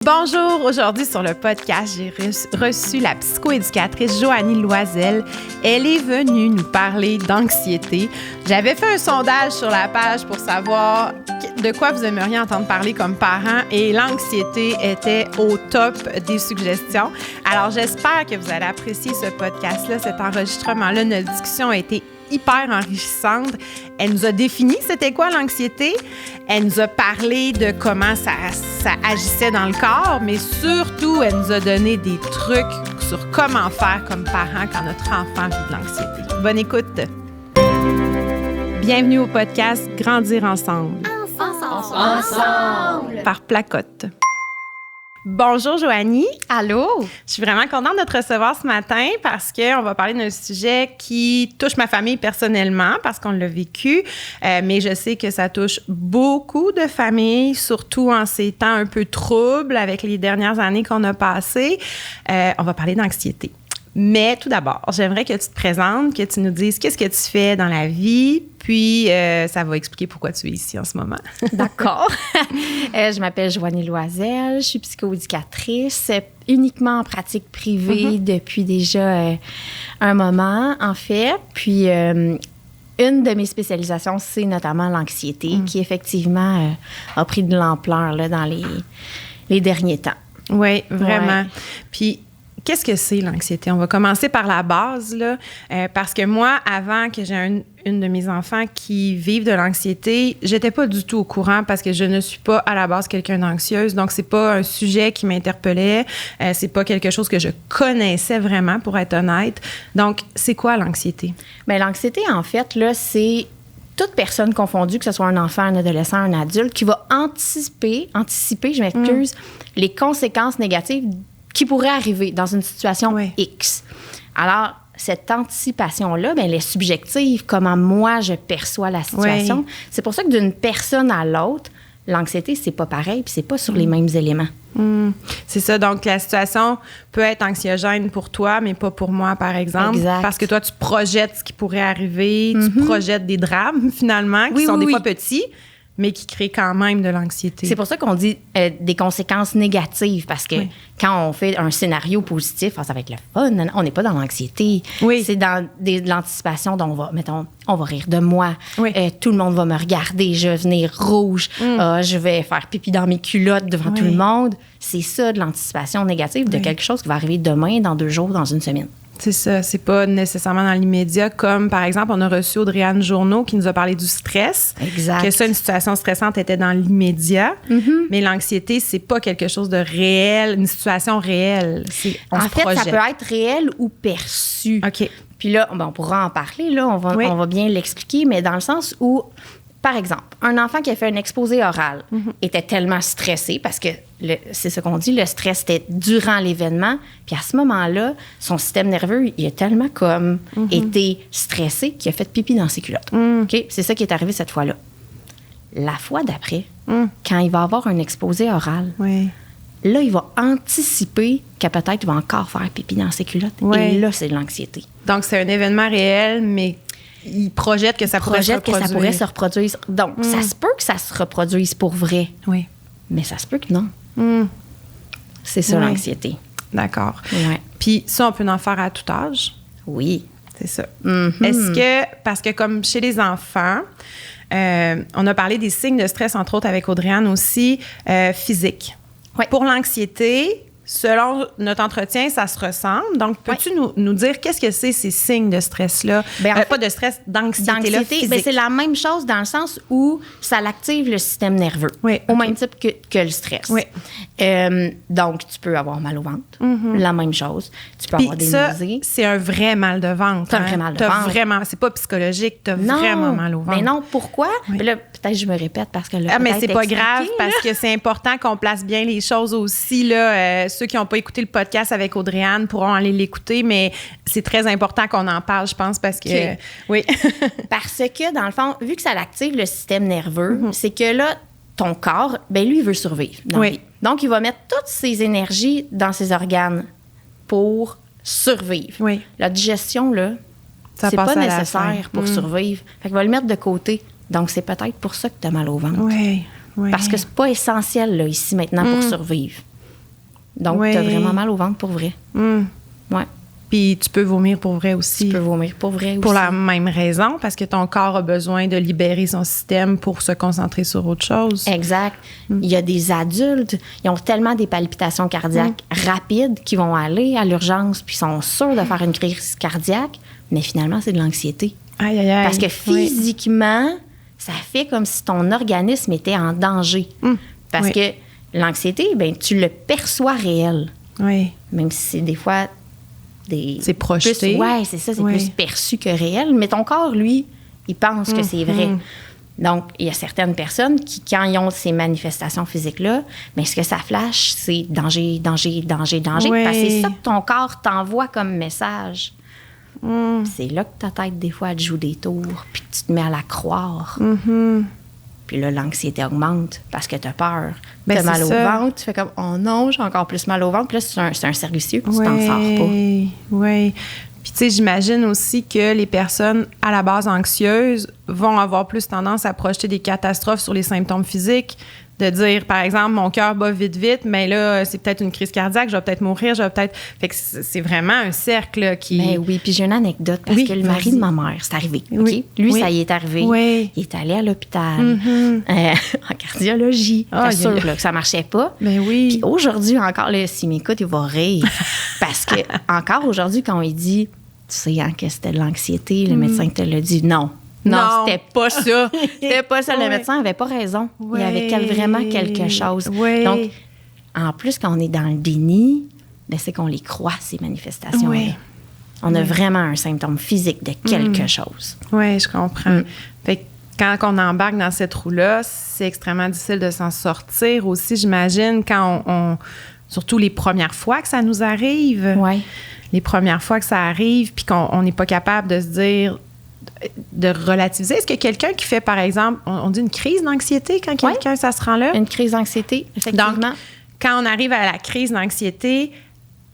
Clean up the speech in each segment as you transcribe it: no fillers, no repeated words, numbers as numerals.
Bonjour, aujourd'hui sur le podcast, j'ai reçu la psychoéducatrice Joanie Loisel. Elle est venue nous parler d'anxiété. J'avais fait un sondage sur la page pour savoir de quoi vous aimeriez entendre parler comme parents et l'anxiété était au top des suggestions. Alors j'espère que vous allez apprécier ce podcast-là, cet enregistrement-là. Notre discussion a été hyper enrichissante. Elle nous a défini c'était quoi l'anxiété. Elle nous a parlé de comment ça agissait dans le corps, mais surtout, elle nous a donné des trucs sur comment faire comme parents quand notre enfant vit de l'anxiété. Bonne écoute! Bienvenue au podcast Grandir ensemble. Ensemble! Par Placote. Bonjour Joanie. Allô. Je suis vraiment contente de te recevoir ce matin parce qu'on va parler d'un sujet qui touche ma famille personnellement parce qu'on l'a vécu, mais je sais que ça touche beaucoup de familles, surtout en ces temps un peu troubles avec les dernières années qu'on a passées. On va parler d'anxiété. Mais tout d'abord, j'aimerais que tu te présentes, que tu nous dises qu'est-ce que tu fais dans la vie, puis ça va expliquer pourquoi tu es ici en ce moment. D'accord. Je m'appelle Joanie Loisel, je suis psychoéducatrice, uniquement en pratique privée depuis déjà un moment, en fait. Puis, une de mes spécialisations, c'est notamment l'anxiété, qui effectivement a pris de l'ampleur là, dans les derniers temps. Oui, vraiment. Ouais. Puis, qu'est-ce que c'est l'anxiété? On va commencer par la base, là, parce que moi, avant que j'ai une de mes enfants qui vive de l'anxiété, j'étais pas du tout au courant parce que je ne suis pas à la base quelqu'un d'anxieuse, donc c'est pas un sujet qui m'interpellait, c'est pas quelque chose que je connaissais vraiment, pour être honnête. Donc, c'est quoi l'anxiété? Bien, l'anxiété, en fait, là, c'est toute personne confondue, que ce soit un enfant, un adolescent, un adulte, qui va anticiper, je m'excuse, les conséquences négatives qui pourrait arriver dans une situation X. Alors, cette anticipation-là, bien, elle est subjective, comment moi, je perçois la situation. Oui. C'est pour ça que d'une personne à l'autre, l'anxiété, c'est pas pareil, puis c'est pas sur les mêmes éléments. C'est ça. Donc, la situation peut être anxiogène pour toi, mais pas pour moi, par exemple. Exact. Parce que toi, tu projettes ce qui pourrait arriver, tu projettes des drames, finalement, qui sont des fois petits, mais qui créent quand même de l'anxiété. C'est pour ça qu'on dit des conséquences négatives, parce que quand on fait un scénario positif, ça va être le fun, on n'est pas dans l'anxiété. Oui. C'est dans de l'anticipation dont on va rire de moi, tout le monde va me regarder, je vais venir rouge, je vais faire pipi dans mes culottes devant tout le monde. C'est ça, de l'anticipation négative de quelque chose qui va arriver demain, dans 2 jours, dans une semaine. C'est ça, c'est pas nécessairement dans l'immédiat, comme par exemple, on a reçu Audrey-Anne Journeau qui nous a parlé du stress. Exact. Que ça, une situation stressante était dans l'immédiat, mais l'anxiété, c'est pas quelque chose de réel, une situation réelle. En fait, ça peut être réel ou perçu. OK. Puis là, on pourra en parler, là, on va bien l'expliquer, mais dans le sens où, par exemple, un enfant qui a fait un exposé oral était tellement stressé parce que, c'est ce qu'on dit, le stress était durant l'événement. Puis à ce moment-là, son système nerveux, il a tellement comme été stressé qu'il a fait pipi dans ses culottes. OK? C'est ça qui est arrivé cette fois-là. La fois d'après, quand il va avoir un exposé oral, là, il va anticiper que peut-être il va encore faire pipi dans ses culottes. Et là, c'est de l'anxiété. Donc, c'est un événement réel, mais il projette que ça pourrait se reproduire. Donc, ça se peut que ça se reproduise pour vrai. Oui. Mais ça se peut que non. C'est ça, l'anxiété. D'accord. Ouais. Puis ça, on peut en faire à tout âge? Oui. C'est ça. Est-ce que, parce que comme chez les enfants, on a parlé des signes de stress, entre autres avec Audrey-Anne aussi, physiques. Oui. Pour l'anxiété, selon notre entretien, ça se ressemble. Donc, peux-tu nous dire qu'est-ce que c'est ces signes de stress-là? Pas de stress, d'anxiété-là physique. C'est la même chose dans le sens où ça active le système nerveux, au même type que le stress. Oui. Donc, tu peux avoir mal au ventre, la même chose. Tu peux avoir des nausées. C'est un vrai mal de ventre. C'est un vrai mal de ventre. C'est pas psychologique, tu as vraiment mal au ventre. Mais non, pourquoi? Oui. Là, peut-être je me répète parce que là, mais c'est pas grave parce que c'est important qu'on place bien les choses aussi. Là, ceux qui n'ont pas écouté le podcast avec Audrey-Anne pourront aller l'écouter, mais c'est très important qu'on en parle, je pense, parce que... Oui. Parce que, dans le fond, vu que ça active le système nerveux, c'est que là, ton corps, lui, il veut survivre. Donc, il va mettre toutes ses énergies dans ses organes pour survivre. Oui. La digestion, là, c'est pas nécessaire pour survivre. Fait qu'il va le mettre de côté. Donc, c'est peut-être pour ça que tu as mal au ventre. Oui. Parce que c'est pas essentiel, là, ici, maintenant, pour survivre. Donc, tu as vraiment mal au ventre pour vrai. Ouais. Puis tu peux vomir pour vrai aussi. Tu peux vomir pour vrai aussi. Pour la même raison, parce que ton corps a besoin de libérer son système pour se concentrer sur autre chose. Exact. Il y a des adultes, ils ont tellement des palpitations cardiaques rapides qu'ils vont aller à l'urgence puis sont sûrs de faire une crise cardiaque, mais finalement, c'est de l'anxiété. Aïe, aïe, aïe. Parce que physiquement, ça fait comme si ton organisme était en danger. Parce que l'anxiété, ben tu le perçois réel. Oui. Même si c'est des fois... C'est projeté. Oui, c'est ça, c'est plus perçu que réel. Mais ton corps, lui, il pense que c'est vrai. Donc, il y a certaines personnes qui, quand ils ont ces manifestations physiques-là, mais ce que ça flash, c'est danger, danger, danger, danger. Parce que c'est ça que ton corps t'envoie comme message. C'est là que ta tête, des fois, elle te joue des tours, puis tu te mets à la croire. Puis là, l'anxiété augmente parce que tu as peur. Tu as mal au ventre, tu fais comme « Oh non, j'ai encore plus mal au ventre. » Puis là, c'est un cercle vicieux, puis tu t'en sors pas. Oui. Puis tu sais, j'imagine aussi que les personnes à la base anxieuses vont avoir plus tendance à projeter des catastrophes sur les symptômes physiques. De dire, par exemple, mon cœur bat vite, mais là, c'est peut-être une crise cardiaque, je vais peut-être mourir, Fait que c'est vraiment un cercle là, qui... Ben oui, puis j'ai une anecdote, parce que le mari de ma mère, c'est arrivé, OK? Lui, ça y est arrivé. Il est allé à l'hôpital, en cardiologie. Bien sûr là, que ça marchait pas. Ben oui. Puis aujourd'hui, encore, là, s'il m'écoute, il va rire. Parce que, encore aujourd'hui, quand il dit, tu sais, hein, que c'était de l'anxiété, le médecin te l'a dit, non, c'était pas ça. C'était pas ça. Le médecin avait pas raison. Il y avait vraiment quelque chose. Donc, en plus, quand on est dans le déni, ben, c'est qu'on les croit, ces manifestations-là. On a vraiment un symptôme physique de quelque chose. Oui, je comprends. Fait que quand on embarque dans cette roue-là, c'est extrêmement difficile de s'en sortir aussi, j'imagine, quand on surtout les premières fois que ça nous arrive. Les premières fois que ça arrive, puis qu'on n'est pas capable de se dire... de relativiser. Est-ce que quelqu'un qui fait, par exemple, on dit une crise d'anxiété quand quelqu'un, ça se rend là? Une crise d'anxiété, effectivement. Donc, quand on arrive à la crise d'anxiété,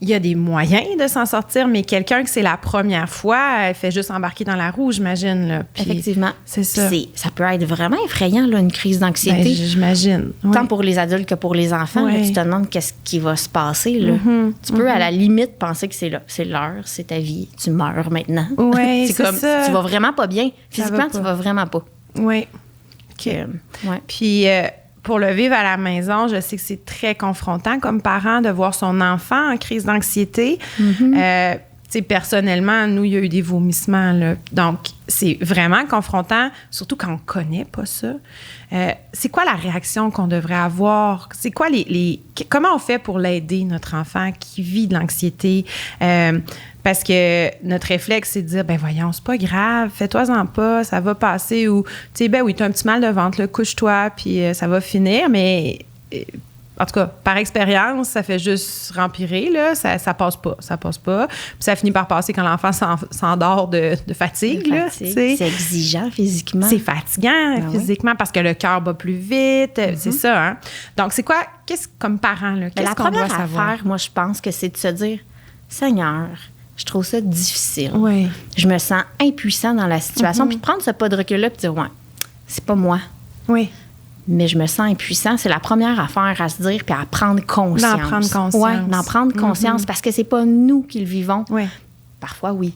il y a des moyens de s'en sortir, mais quelqu'un que c'est la première fois, elle fait juste embarquer dans la roue, j'imagine. Là. Puis, effectivement. C'est ça. Ça peut être vraiment effrayant, là, une crise d'anxiété. Ben, j'imagine. Tant pour les adultes que pour les enfants. Là, tu te demandes qu'est-ce qui va se passer. Là. Tu peux, à la limite, penser que c'est l'heure, c'est ta vie, tu meurs maintenant. Oui, c'est comme ça. Tu vas vraiment pas bien. Physiquement, tu vas vraiment pas. Oui. OK. Puis... pour le vivre à la maison, je sais que c'est très confrontant comme parent de voir son enfant en crise d'anxiété. Personnellement, nous, il y a eu des vomissements. Là. Donc, c'est vraiment confrontant, surtout quand on ne connaît pas ça. C'est quoi la réaction qu'on devrait avoir? C'est quoi comment on fait pour l'aider, notre enfant qui vit de l'anxiété? Parce que notre réflexe, c'est de dire, ben voyons, c'est pas grave, fais-toi-en pas, ça va passer. Ou, tu sais, ben oui, t'as un petit mal de ventre, là, couche-toi, puis ça va finir. Mais, en tout cas, par expérience, ça fait juste rempirer, là, ça passe pas. Puis ça finit par passer quand l'enfant s'endort de fatigue. Là, c'est exigeant physiquement. C'est fatigant physiquement parce que le cœur bat plus vite. C'est ça, hein? Donc, c'est quoi, comme parent, là, qu'est-ce qu'on doit savoir? La première affaire, moi, je pense que c'est de se dire, Seigneur, je trouve ça difficile. Oui. Je me sens impuissant dans la situation. Puis de prendre ce pas de recul-là et de dire, ouais, c'est pas moi. Oui. Mais je me sens impuissant. C'est la première affaire à se dire puis à prendre conscience. D'en prendre conscience. Oui, d'en prendre conscience parce que c'est pas nous qui le vivons. Oui. Parfois, oui.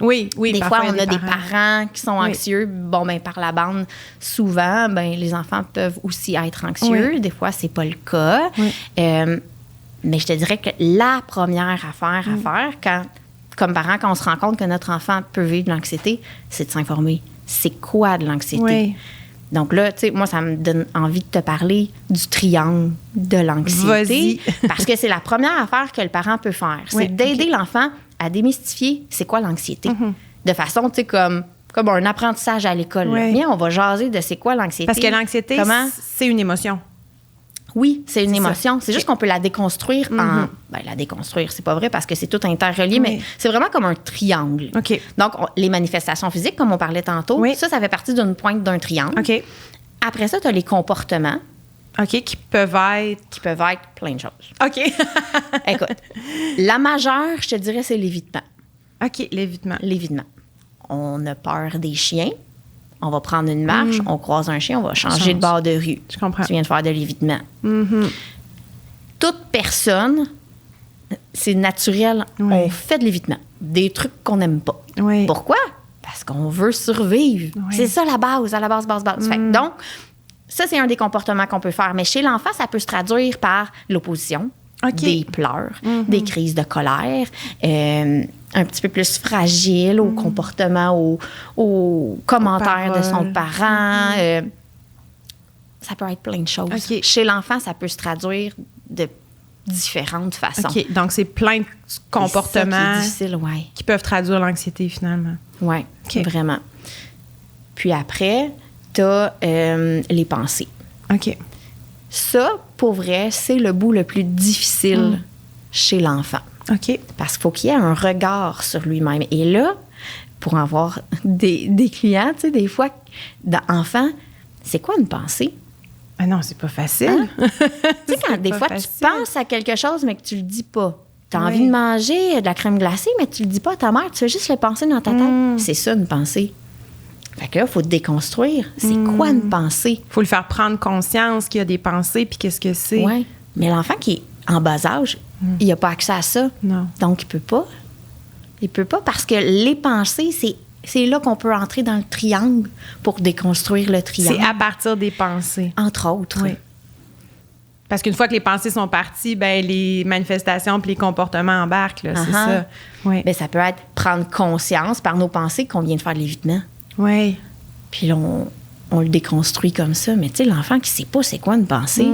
Oui. Des fois, on a des parents qui sont anxieux. Bon, ben par la bande, souvent, ben les enfants peuvent aussi être anxieux. Oui. Des fois, c'est pas le cas. Oui. Mais je te dirais que la première affaire à faire, comme parent, quand on se rend compte que notre enfant peut vivre de l'anxiété, c'est de s'informer. C'est quoi de l'anxiété? Oui. Donc là, tu sais, moi, ça me donne envie de te parler du triangle de l'anxiété. Vas-y. Parce que c'est la première affaire que le parent peut faire. C'est d'aider l'enfant à démystifier c'est quoi l'anxiété. De façon, tu sais, comme un apprentissage à l'école. Bien, on va jaser de c'est quoi l'anxiété. Parce que l'anxiété, c'est une émotion. Oui, c'est une émotion. C'est juste qu'on peut la déconstruire la déconstruire, c'est pas vrai parce que c'est tout interrelié, mais c'est vraiment comme un triangle. OK. Donc, les manifestations physiques, comme on parlait tantôt, ça fait partie d'une pointe d'un triangle. OK. Après ça, tu as les comportements. OK, qui peuvent être plein de choses. OK. Écoute, la majeure, je te dirais, c'est l'évitement. OK, l'évitement. L'évitement. On a peur des chiens. On va prendre une marche, on croise un chien, on va changer de bord de rue. Je comprends. Tu viens de faire de l'évitement. Toute personne c'est naturel. Oui. On fait de l'évitement. Des trucs qu'on n'aime pas. Oui. Pourquoi? Parce qu'on veut survivre. Oui. C'est ça la base, à la base. Fait que donc, ça, c'est un des comportements qu'on peut faire. Mais chez l'enfant, ça peut se traduire par l'opposition, des pleurs, des crises de colère, un petit peu plus fragile au comportement, aux commentaires de son parent. Ça peut être plein de choses. OK. Chez l'enfant, ça peut se traduire de différentes façons. OK. Donc, c'est plein de comportements C'est difficile, ouais. qui peuvent traduire l'anxiété, finalement. Oui, OK. vraiment. Puis après, tu as les pensées. OK. Ça, pour vrai, c'est le bout le plus difficile chez l'enfant. OK. Parce qu'il faut qu'il y ait un regard sur lui-même. Et là, pour avoir des clients, tu sais, des fois, d'enfants, c'est quoi une pensée? Ah non, c'est pas facile. Hein? Tu sais, quand des pas fois, facile. tu penses à quelque chose, mais que tu le dis pas. Tu as Oui. envie de manger de la crème glacée, mais tu le dis pas à ta mère. Tu fais juste le penser dans ta tête. C'est ça, une pensée. Fait que là, il faut te déconstruire. C'est quoi une pensée? Faut le faire prendre conscience qu'il y a des pensées, puis qu'est-ce que c'est. Oui. Mais l'enfant qui est en bas âge, il n'a pas accès à ça. Non. Donc, il peut pas. Il peut pas parce que les pensées, c'est là qu'on peut entrer dans le triangle pour déconstruire le triangle. C'est à partir des pensées. Entre autres. Oui. Parce qu'une fois que les pensées sont parties, ben les manifestations puis les comportements embarquent, là, c'est Uh-huh. ça. Oui. Ben, ça peut être prendre conscience par nos pensées qu'on vient de faire de l'évitement. Oui. Puis là, on le déconstruit comme ça. Mais tu sais, l'enfant qui sait pas c'est quoi une pensée,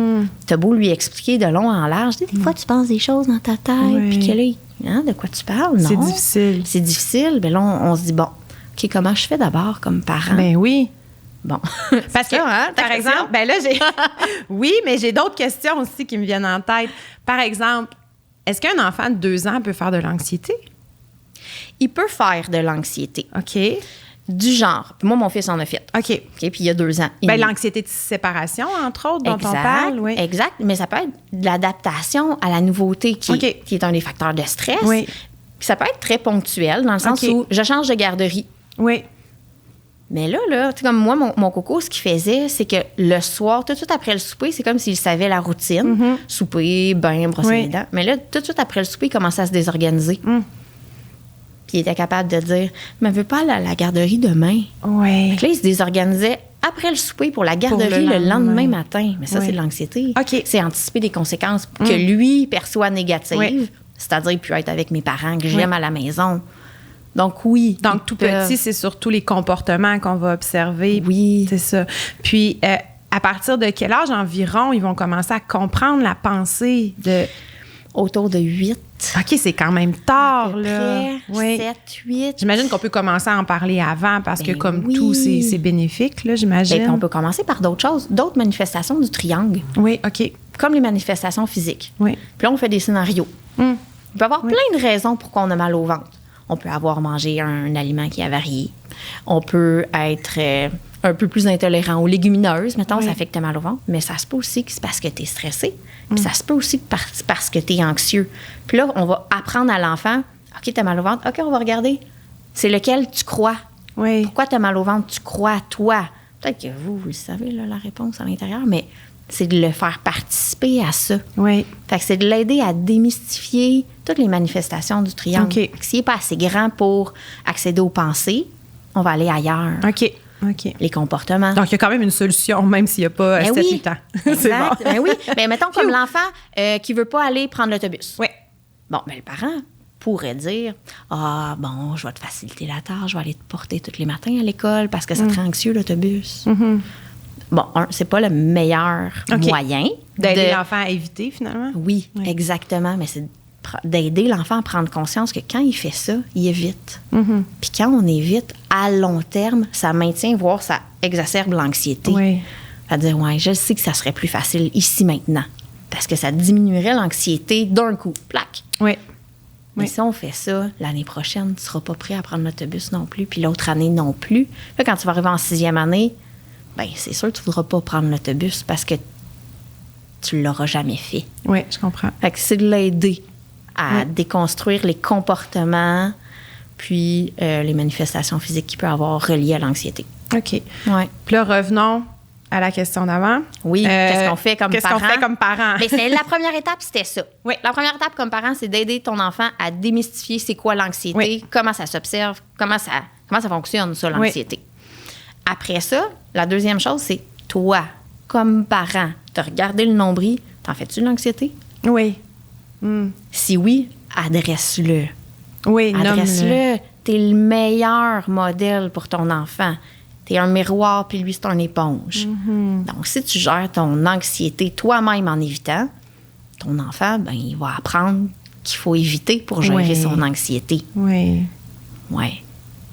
t'as beau lui expliquer de long en large. Des fois, tu penses des choses dans ta tête, Oui. puis que là, hein, de quoi tu parles? Non. C'est difficile. C'est difficile. Ben là, on se dit, bon, OK, comment je fais d'abord comme parent? Ben oui. Bon. Parce que, ça, hein, ta par question? exemple, ben là, j'ai. Oui, mais j'ai d'autres questions aussi qui me viennent en tête. Par exemple, est-ce qu'un enfant de 2 ans peut faire de l'anxiété? Il peut faire de l'anxiété. OK. Du genre. Puis moi, mon fils en a fait. OK. OK, puis il y a 2 ans. Ben, l'anxiété de séparation, entre autres, dont on parle. Oui. Exact, mais ça peut être de l'adaptation à la nouveauté qui est un des facteurs de stress. Oui. Puis ça peut être très ponctuel, dans le sens OK. où je change de garderie. Oui. Mais là, tu sais, comme moi, mon coco, ce qu'il faisait, c'est que le soir, tout de suite après le souper, c'est comme s'il savait la routine. Souper, bain, brosser Oui. les dents. Mais là, tout de suite après le souper, il commençait à se désorganiser. Puis il était capable de dire, mais veux pas aller à la garderie demain. Oui. Fait que là, il se désorganisait après le souper pour la garderie le le lendemain lendemain. matin. Mais ça, Oui. c'est de l'anxiété. OK. C'est anticiper des conséquences que lui perçoit négatives. Oui. C'est-à-dire, puis être avec mes parents que j'aime à la maison. Donc, oui. Donc, tout petit, c'est surtout les comportements qu'on va observer. Oui. C'est ça. Puis, à partir de quel âge environ ils vont commencer à comprendre la pensée de... Autour de 8. OK, c'est quand même tard, là. Oui. 7, 8. J'imagine qu'on peut commencer à en parler avant parce que, Ben comme oui. tout, c'est bénéfique, là, Et j'imagine. puis, on peut commencer par d'autres choses, d'autres manifestations du triangle, Oui, OK. comme les manifestations physiques. Oui. Puis là, on fait des scénarios. Il peut y avoir plein de raisons pourquoi on a mal au ventre. On peut avoir mangé un aliment qui a varié. On peut être un peu plus intolérant aux légumineuses, mettons, ça fait que tu as mal au ventre. Mais ça se peut aussi que c'est parce que tu es stressé. Puis ça se peut aussi que parce que tu es anxieux. Puis là, on va apprendre à l'enfant, OK, tu as mal au ventre. OK, on va regarder. C'est lequel tu crois. Oui. Pourquoi tu as mal au ventre? Tu crois à toi. Peut-être que vous le savez, là, la réponse à l'intérieur, mais c'est de le faire participer à ça. Oui. Fait que c'est de l'aider à démystifier toutes les manifestations du triangle. OK. Fait que s'il n'est pas assez grand pour accéder aux pensées, on va aller ailleurs. OK. OK. Les comportements. Donc, il y a quand même une solution, même s'il n'y a pas Ben 7-8 ans. C'est Exact. bon. Ben oui. Ben, mettons comme l'enfant qui ne veut pas aller prendre l'autobus. Oui. Bon, ben, le parent pourrait dire ah, bon, je vais te faciliter la tâche, je vais aller te porter tous les matins à l'école parce que ça te rend anxieux, l'autobus. Bon, c'est pas le meilleur moyen d'aider l'enfant à éviter, finalement. Oui, exactement. Mais c'est d'aider l'enfant à prendre conscience que quand il fait ça, il évite. Puis quand on évite, à long terme, ça maintient, voire ça exacerbe l'anxiété. Oui. C'est-à-dire, ouais, je sais que ça serait plus facile ici maintenant. Parce que ça diminuerait l'anxiété d'un coup. Plaque. Oui. Mais si on fait ça, l'année prochaine, tu ne seras pas prêt à prendre l'autobus non plus, puis l'autre année non plus. Là, quand tu vas arriver en 6e année, bien, c'est sûr que tu ne voudras pas prendre l'autobus parce que tu ne l'auras jamais fait. Oui, je comprends. Fait que c'est de l'aider à déconstruire les comportements puis les manifestations physiques qu'il peut avoir reliées à l'anxiété. OK. Ouais. Puis là, revenons à la question d'avant. Oui, qu'est-ce qu'on fait comme parents? Qu'est-ce qu'on fait comme parents? Mais c'est la première étape, c'était ça. Oui. La première étape comme parent, c'est d'aider ton enfant à démystifier c'est quoi l'anxiété, Oui. comment ça s'observe, comment ça fonctionne, ça, l'anxiété. Oui. Après ça, la deuxième chose, c'est toi, comme parent, de regarder le nombril. T'en fais-tu de l'anxiété? Oui. Si oui, adresse-le. Oui, adresse-le. T'es le meilleur modèle pour ton enfant. T'es un miroir, puis lui, c'est une éponge. Donc, si tu gères ton anxiété toi-même en évitant, ton enfant, ben, il va apprendre qu'il faut éviter pour gérer son anxiété. Oui. Oui,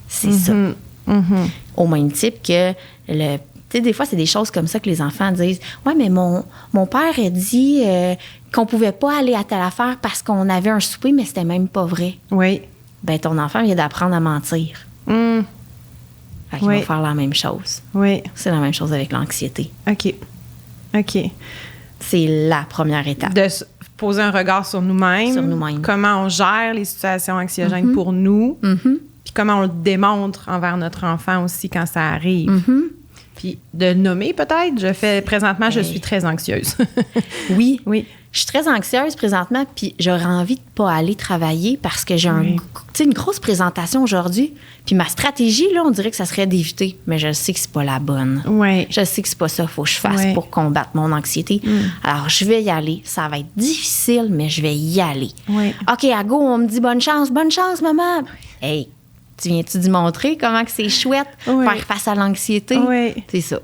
c'est ça. Au même type que tu sais, des fois, c'est des choses comme ça que les enfants disent. « Ouais, mais mon père a dit qu'on pouvait pas aller à telle affaire parce qu'on avait un souper, mais c'était même pas vrai. » Oui. Ben, ton enfant vient d'apprendre à mentir. Fait qu'il va faire la même chose. Oui. C'est la même chose avec l'anxiété. OK. C'est la première étape. De poser un regard sur nous-mêmes. Sur nous-mêmes. Comment on gère les situations anxiogènes pour nous. Puis comment on le démontre envers notre enfant aussi quand ça arrive. Puis de nommer peut-être. Présentement, je suis très anxieuse. Oui. Oui. Je suis très anxieuse présentement, puis j'aurais envie de pas aller travailler parce que j'ai une grosse présentation aujourd'hui. Puis ma stratégie, là, on dirait que ça serait d'éviter, mais je sais que c'est pas la bonne. Oui. Je sais que c'est pas ça qu'il faut que je fasse pour combattre mon anxiété. Alors, je vais y aller. Ça va être difficile, mais je vais y aller. Oui. OK, à go, on me dit bonne chance, maman. Hey, tu viens-tu démontrer comment que c'est chouette faire face à l'anxiété? Oui. C'est ça.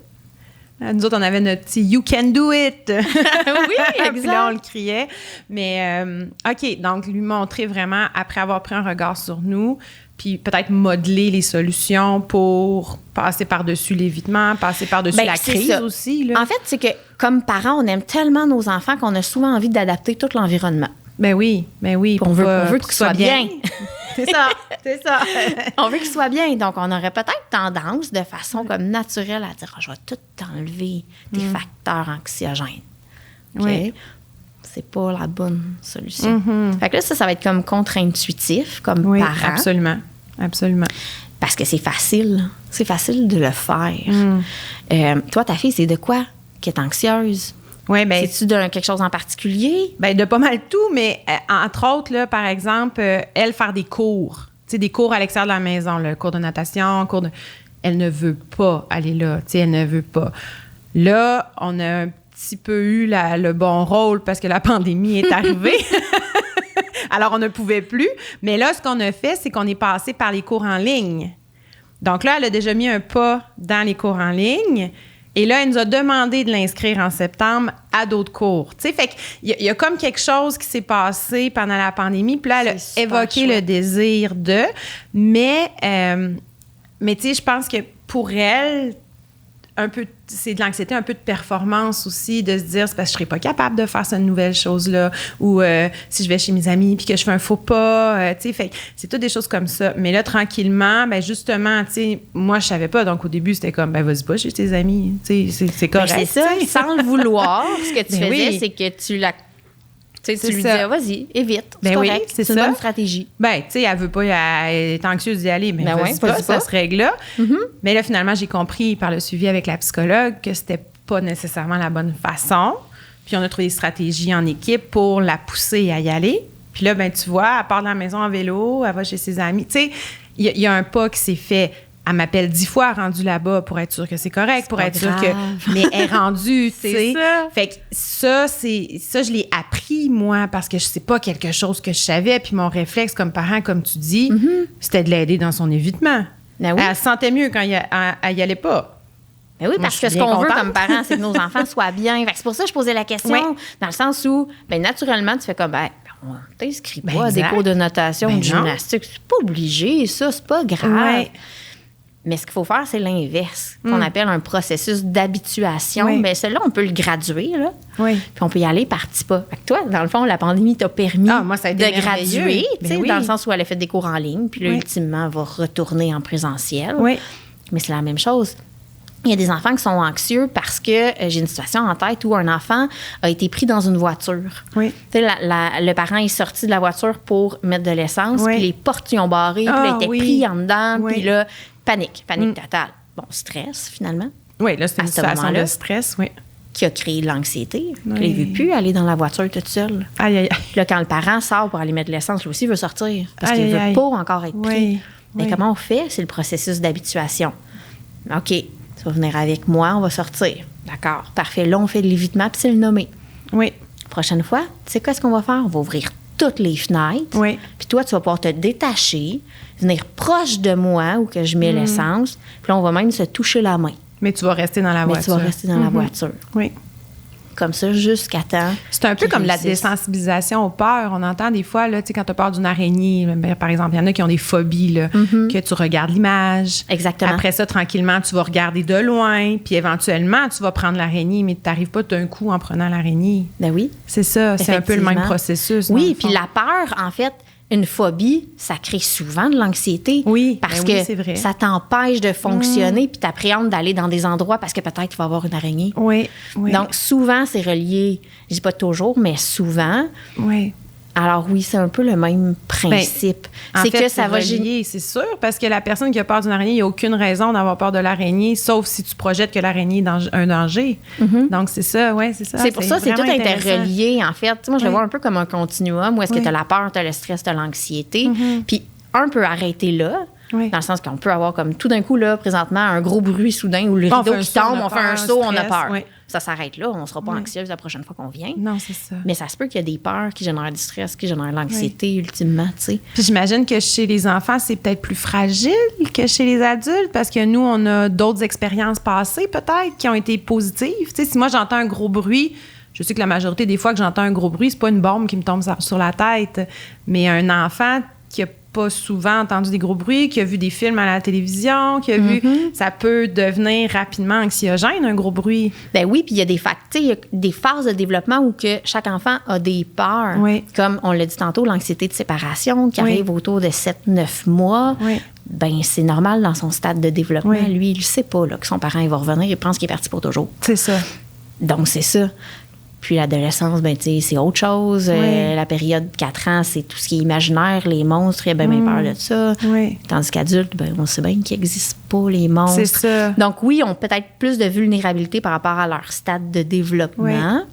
Nous autres, on avait notre petit « You can do it ». Oui, exact. Puis là, on le criait. Mais, OK, donc lui montrer vraiment, après avoir pris un regard sur nous, puis peut-être modeler les solutions pour passer par-dessus l'évitement, passer par-dessus la crise aussi. Là. En fait, c'est que comme parents, on aime tellement nos enfants qu'on a souvent envie d'adapter tout l'environnement. Ben oui. On veut qu'il soit bien. C'est ça. On veut qu'il soit bien. Donc, on aurait peut-être tendance, de façon comme naturelle, à dire « Je vais tout t'enlever tes facteurs anxiogènes. » OK? Oui. C'est pas la bonne solution. Fait que là, ça va être comme contre-intuitif, comme parent. Absolument. Parce que c'est facile. C'est facile de le faire. Toi, ta fille, c'est de quoi qu'elle est anxieuse? Oui, bien. C'est-tu de quelque chose en particulier? Bien, de pas mal tout, mais entre autres, là, par exemple, elle faire des cours. Tu sais, des cours à l'extérieur de la maison, le cours de natation, Elle ne veut pas aller là. Tu sais, elle ne veut pas. Là, on a un petit peu eu le bon rôle parce que la pandémie est arrivée. Alors, on ne pouvait plus. Mais là, ce qu'on a fait, c'est qu'on est passé par les cours en ligne. Donc là, elle a déjà mis un pas dans les cours en ligne. Et là, elle nous a demandé de l'inscrire en septembre à d'autres cours. Tu sais, fait qu'il y a comme quelque chose qui s'est passé pendant la pandémie. Puis là, elle a évoqué le désir de. Mais tu sais, je pense que pour elle, un peu, c'est de l'anxiété, un peu de performance aussi, de se dire, c'est parce que je serais pas capable de faire cette nouvelle chose-là, ou si je vais chez mes amis puis que je fais un faux pas, tu sais, fait c'est toutes des choses comme ça. Mais là, tranquillement, ben justement, tu sais, moi, je savais pas, donc au début, c'était comme, ben vas-y pas chez tes amis, tu sais, c'est correct. Ben, c'est ça, sans le vouloir, ce que tu faisais, c'est que tu lui disais, vas-y, évite, c'est correct, c'est une bonne stratégie. Ben, tu sais, elle veut pas, elle est anxieuse d'y aller, mais vas-y pas, ça se règle là. Mais là, finalement, j'ai compris par le suivi avec la psychologue que c'était pas nécessairement la bonne façon. Puis on a trouvé des stratégies en équipe pour la pousser à y aller. Puis là, ben tu vois, elle part de la maison en vélo, elle va chez ses amis. Tu sais, il y a un pas qui s'est fait. Elle m'appelle 10 fois rendue là-bas pour être sûre que c'est correct, pour être sûre que... Mais elle est rendue, tu sais. Fait que ça, je l'ai appris, moi, parce que c'est pas quelque chose que je savais. Puis mon réflexe comme parent, comme tu dis, c'était de l'aider dans son évitement. Ben oui. Elle se sentait mieux quand elle y allait pas. Ben oui, parce que ce qu'on veut comme parents, c'est que nos enfants soient bien. Fait que c'est pour ça que je posais la question, dans le sens où, ben naturellement, tu fais comme, on t'inscris pas à des cours de natation, de gymnastique. C'est pas obligé, ça, c'est pas grave. Ouais. Mais ce qu'il faut faire, c'est l'inverse, qu'on appelle un processus d'habituation. Oui. Bien, celui-là, on peut le graduer, là. Oui. Puis on peut y aller par petits pas. Fait que toi, dans le fond, la pandémie t'a permis de graduer, dans le sens où elle a fait des cours en ligne, puis là, ultimement, elle va retourner en présentiel. Oui. Mais c'est la même chose. Il y a des enfants qui sont anxieux parce que j'ai une situation en tête où un enfant a été pris dans une voiture. Oui. Tu sais, le parent est sorti de la voiture pour mettre de l'essence, puis les portes y ont barré, puis il était pris en dedans, puis là, panique totale. Bon, stress, finalement. Oui, là, c'est une situation de stress, oui. Qui a créé de l'anxiété. Oui. Il ne veut plus aller dans la voiture toute seule. Aïe, aïe, aïe. Là, quand le parent sort pour aller mettre de l'essence, lui aussi veut sortir parce qu'il ne veut pas encore être pris. Oui. Mais comment on fait? C'est le processus d'habituation. OK, tu vas venir avec moi, on va sortir. D'accord, parfait. Là, on fait de l'évitement, puis c'est le nommer. Oui. Prochaine fois, tu sais quoi ce qu'on va faire? On va ouvrir toutes les fenêtres. Oui. Puis toi, tu vas pouvoir te détacher, venir proche de moi où que je mets l'essence. Puis là, on va même se toucher la main. Mais tu vas rester dans la voiture. Mais tu vas rester dans la voiture. Oui. Comme ça, jusqu'à temps. C'est un peu comme la désensibilisation aux peurs. On entend des fois, là, quand tu as peur d'une araignée, ben, par exemple, il y en a qui ont des phobies, là, que tu regardes l'image. Exactement. Après ça, tranquillement, tu vas regarder de loin, puis éventuellement, tu vas prendre l'araignée, mais tu n'arrives pas d'un coup en prenant l'araignée. Ben oui. C'est ça, c'est un peu le même processus. Oui, puis la peur, en fait, une phobie, ça crée souvent de l'anxiété. Oui, parce que c'est vrai. Ça t'empêche de fonctionner puis t'appréhendes d'aller dans des endroits parce que peut-être qu'il va y avoir une araignée. Oui, oui. Donc, souvent, c'est relié, je dis pas toujours, mais souvent. Oui. Alors oui, c'est un peu le même principe. C'est que ça va relier, c'est sûr, parce que la personne qui a peur d'une araignée, il n'y a aucune raison d'avoir peur de l'araignée, sauf si tu projettes que l'araignée est un danger. Donc, c'est ça, oui, c'est ça. C'est pour ça, c'est tout interrelié, en fait. Moi, je le vois un peu comme un continuum où est-ce que tu as la peur, tu as le stress, tu as l'anxiété. Puis, un peut arrêter là. Oui. Dans le sens qu'on peut avoir comme tout d'un coup, là, présentement, un gros bruit soudain ou le rideau qui tombe, on fait un saut, on a peur. Oui. Ça s'arrête là, on ne sera pas anxieuse la prochaine fois qu'on vient. Non, c'est ça. Mais ça se peut qu'il y a des peurs qui génèrent du stress, qui génèrent de l'anxiété, ultimement, tu sais. Puis j'imagine que chez les enfants, c'est peut-être plus fragile que chez les adultes parce que nous, on a d'autres expériences passées, peut-être, qui ont été positives. Tu sais, si moi, j'entends un gros bruit, je sais que la majorité des fois que j'entends un gros bruit, c'est pas une bombe qui me tombe sur la tête, mais un enfant qui a pas souvent entendu des gros bruits, qui a vu des films à la télévision, qui a vu... Ça peut devenir rapidement anxiogène, un gros bruit. Ben oui, puis il y a des phases de développement où que chaque enfant a des peurs. Oui. Comme on l'a dit tantôt, l'anxiété de séparation qui arrive autour de 7-9 mois. Oui. Ben c'est normal dans son stade de développement. Oui. Lui, il ne sait pas là, que son parent il va revenir, il pense qu'il est parti pour toujours. C'est ça. Donc, c'est ça. Puis l'adolescence, ben, tu sais, c'est autre chose. Oui. La période 4 ans, c'est tout ce qui est imaginaire, les monstres, il y a bien peur de ça. Oui. Tandis qu'adulte, ben, on sait bien qu'il n'existe pas les monstres. C'est ça. Donc oui, ils ont peut-être plus de vulnérabilité par rapport à leur stade de développement,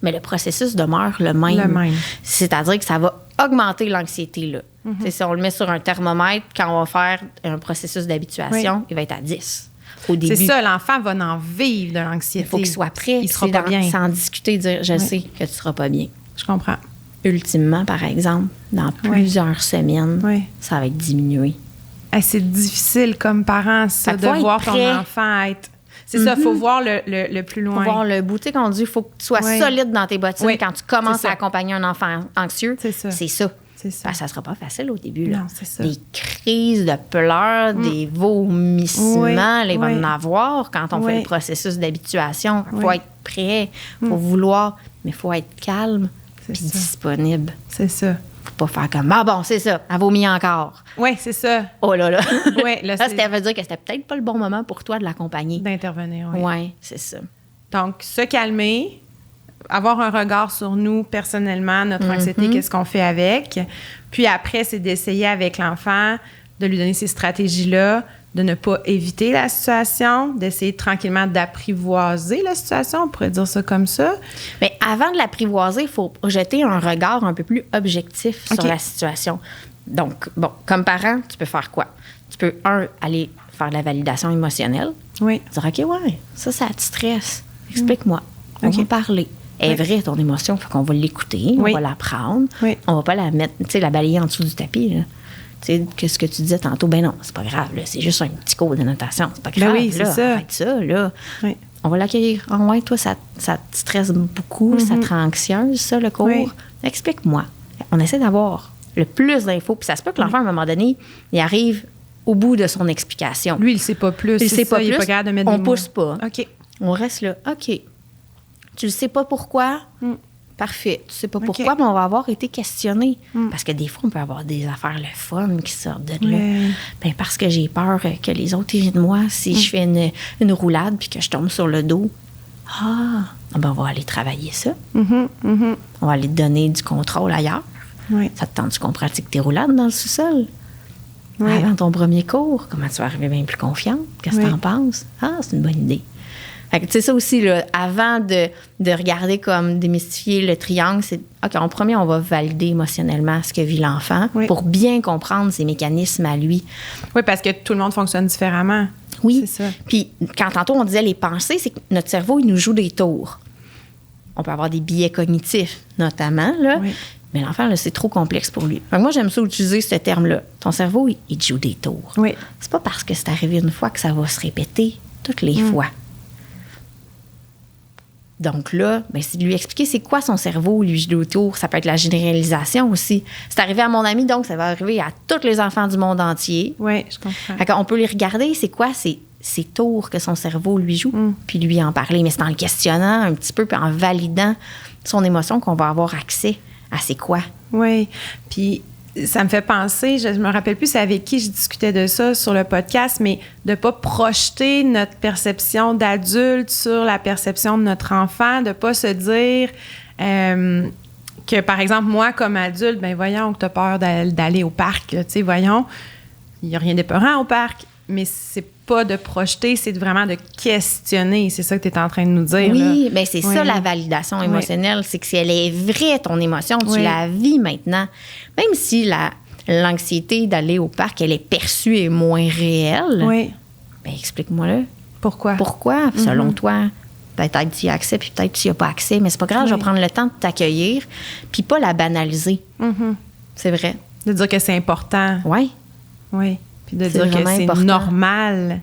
mais le processus demeure le même. C'est-à-dire que ça va augmenter l'anxiété, là. Si on le met sur un thermomètre, quand on va faire un processus d'habituation, il va être à 10. Au début. C'est ça, l'enfant va en vivre de l'anxiété. Il faut qu'il soit prêt. Il sera pas bien. Sans discuter, dire je sais que tu ne seras pas bien. Je comprends. Ultimement, par exemple, dans plusieurs semaines, ça va être diminué. Hey, c'est difficile comme parent, ça, de voir ton enfant être... C'est ça, il faut voir le plus loin. Il faut voir le bout. Tu sais, qu'on dit, il faut que tu sois solide dans tes bottines quand tu commences à accompagner un enfant anxieux. C'est ça. C'est ça. Ben, ça ne sera pas facile au début. Là. Non, c'est ça. Des crises de pleurs, des vomissements, il va en avoir quand on fait le processus d'habituation. Il faut être prêt, il faut vouloir, mais il faut être calme et disponible. C'est ça. Faut pas faire comme, ah bon, c'est ça, elle vomit encore. Oui, c'est ça. Oh là là. Ouais, là, ça veut dire que c'était peut-être pas le bon moment pour toi de l'accompagner. D'intervenir, oui. Oui, c'est ça. Donc, se calmer, avoir un regard sur nous personnellement, notre anxiété, qu'est-ce qu'on fait avec. Puis après, c'est d'essayer avec l'enfant de lui donner ces stratégies-là, de ne pas éviter la situation, d'essayer tranquillement d'apprivoiser la situation, on pourrait dire ça comme ça. Mais avant de l'apprivoiser, il faut jeter un regard un peu plus objectif sur la situation. Donc, bon, comme parent, tu peux faire quoi? Tu peux, aller faire de la validation émotionnelle. Oui. Dire, OK, ouais, ça te stresse. Explique-moi. On va parler. Elle est vraie, ton émotion, fait qu'on va l'écouter, on va la prendre. On va pas la mettre, tu sais, la balayer en dessous du tapis, là. Tu sais, qu'est-ce que tu disais tantôt? Ben non, c'est pas grave, là, c'est juste un petit cours de notation. C'est pas grave, oui, c'est là, ça. arrête ça, là. Oui. On va l'accueillir. Ah ouais, toi, ça te stresse beaucoup, ça te rend anxieuse, ça, le cours? Oui. Explique-moi. On essaie d'avoir le plus d'infos. Puis ça se peut que l'enfant, à un moment donné, il arrive au bout de son explication. Lui, il sait pas plus. Il sait pas plus. Il est pas capable de mettre des mots. On pousse pas. OK. On reste là. OK. Tu ne sais pas pourquoi? Parfait. Tu ne sais pas pourquoi, mais on va avoir été questionné. Parce que des fois, on peut avoir des affaires le fun qui sortent de là. Ben, parce que j'ai peur que les autres irient de moi si je fais une roulade puis que je tombe sur le dos. Ben, on va aller travailler ça. On va aller te donner du contrôle ailleurs. Ça te tente qu'on pratique tes roulades dans le sous-sol? avant ton premier cours. Comment tu vas arriver bien plus confiante? Qu'est-ce que tu en penses? Ah, c'est une bonne idée. Fait que, tu sais, ça aussi, là, avant de regarder comme démystifier le triangle, c'est OK, en premier, on va valider émotionnellement ce que vit l'enfant pour bien comprendre ses mécanismes à lui. Oui, parce que tout le monde fonctionne différemment. Oui. C'est ça. Puis, quand tantôt on disait les pensées, c'est que notre cerveau, il nous joue des tours. On peut avoir des biais cognitifs, notamment, là. Oui. Mais l'enfant, là, c'est trop complexe pour lui. Fait que moi, j'aime ça utiliser ce terme-là. Ton cerveau, il te joue des tours. Oui. C'est pas parce que c'est arrivé une fois que ça va se répéter toutes les fois. Donc là, ben, c'est de lui expliquer c'est quoi son cerveau, lui joue des tours. Ça peut être la généralisation aussi. C'est arrivé à mon ami, donc ça va arriver à tous les enfants du monde entier. Oui, je comprends. Fait qu'on peut les regarder, c'est quoi ces tours que son cerveau lui joue, puis lui en parler. Mais c'est en le questionnant un petit peu, puis en validant son émotion qu'on va avoir accès à c'est quoi. Oui, puis ça me fait penser, je me rappelle plus c'est avec qui je discutais de ça sur le podcast, mais de ne pas projeter notre perception d'adulte sur la perception de notre enfant, de ne pas se dire que, par exemple, moi, comme adulte, ben voyons que tu as peur d'aller au parc, tu sais, voyons, il n'y a rien d'épeurant au parc, mais c'est pas de projeter, c'est vraiment de questionner. C'est ça que tu es en train de nous dire. Oui, bien c'est ça la validation émotionnelle. C'est que si elle est vraie, ton émotion, tu la vis maintenant. Même si l'anxiété d'aller au parc, elle est perçue et moins réelle, bien explique-moi-le. Pourquoi? Pourquoi, selon toi? Peut-être tu y as accès, puis peut-être tu n'y as pas accès. Mais c'est pas grave, je vais prendre le temps de t'accueillir, puis pas la banaliser. C'est vrai. De dire que c'est important. Oui. Oui. Puis de dire que c'est normal.